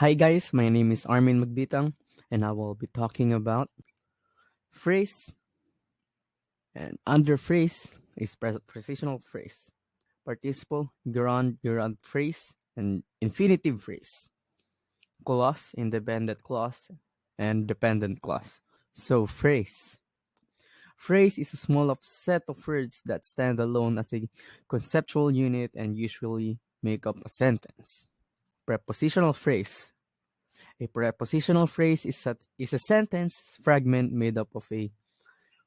Hi guys, my name is Armin Magbitang and I will be talking about phrase and under phrase is prepositional phrase, participle, gerund phrase, and infinitive phrase, clause, independent clause, and dependent clause. So phrase. Phrase is a small of set of words that stand alone as a conceptual unit and usually make up a sentence. Prepositional phrase. A prepositional phrase is a sentence fragment made up of a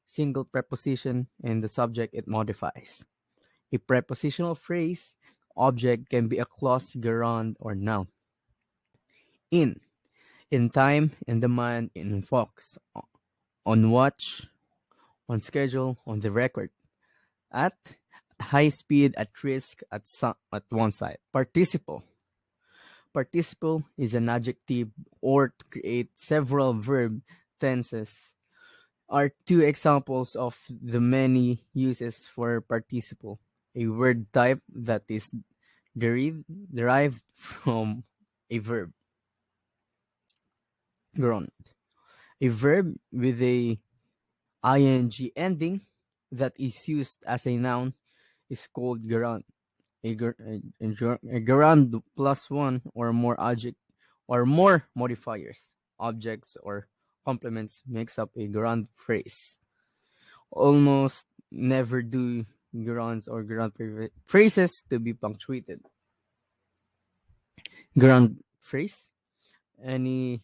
single preposition and the subject it modifies. A prepositional phrase object can be a clause, gerund, or noun. In. In time, in demand, in focus. On watch, on schedule, on the record. At high speed, at risk, at one side. Participle. Participle is an adjective or to create several verb tenses are two examples of the many uses for participle. A word type that is derived from a verb. Ground. A verb with a ing ending that is used as a noun is called gerund. A gerund plus one or more adject or more modifiers, objects or complements makes up a gerund phrase. Almost never do gerunds or phrases to be punctuated. Gerund phrase, any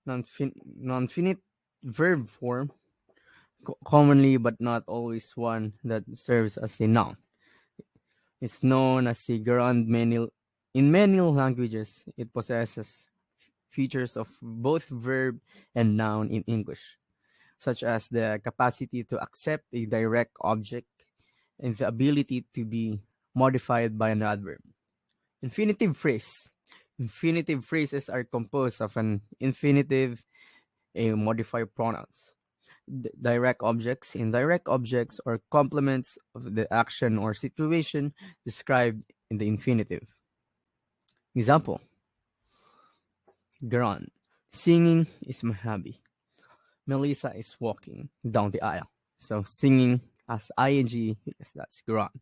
non-finite verb form, commonly but not always one that serves as a noun. It's known as a gerund in many languages. It possesses features of both verb and noun in English, such as the capacity to accept a direct object and the ability to be modified by an adverb. Infinitive phrase. Infinitive phrases are composed of an infinitive, a modified pronouns, direct objects, indirect objects, or complements of the action or situation described in the infinitive. Example: Garan. Singing is my hobby. Melissa is walking down the aisle. So singing as ing, yes, that's Garan.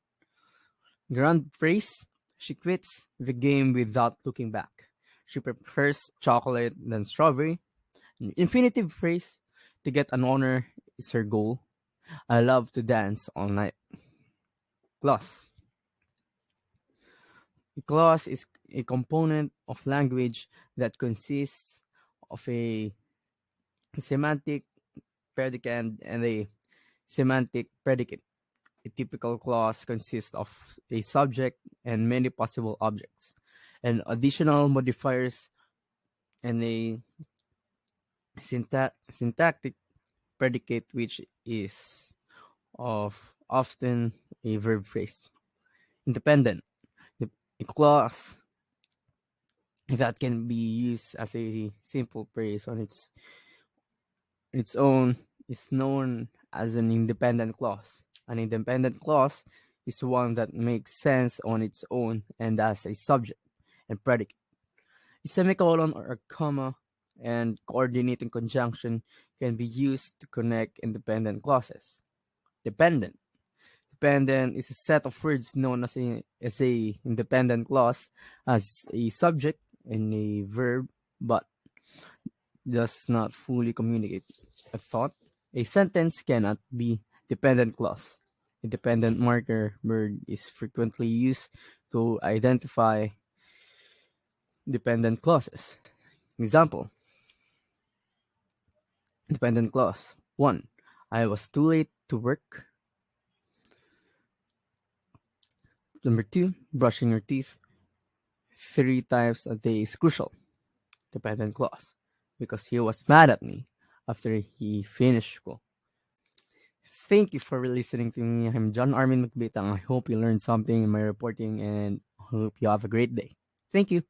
Grand phrase: she quits the game without looking back. She prefers chocolate than strawberry. Infinitive phrase: to get an honor is her goal. I love to dance all night. Clause. A clause is a component of language that consists of a semantic predicate and a semantic predicate. A typical clause consists of a subject and many possible objects, and additional modifiers and a syntactic predicate, which is of often a verb phrase. Independent. A clause that can be used as a simple phrase on its own is known as an independent clause. An independent clause is one that makes sense on its own and as a subject and predicate. A semicolon or a comma and coordinating conjunction can be used to connect independent clauses. Dependent. Dependent is a set of words known as a independent clause as a subject and a verb, but does not fully communicate a thought. A sentence cannot be dependent clause. A dependent marker word is frequently used to identify dependent clauses. Example: dependent clause 1. I was too late to work. Number 2. Brushing your teeth 3 times a day is crucial. Dependent clause. Because he was mad at me after he finished school. Thank you for listening to me. I'm John Armin Macbitang. I hope you learned something in my reporting and hope you have a great day. Thank you.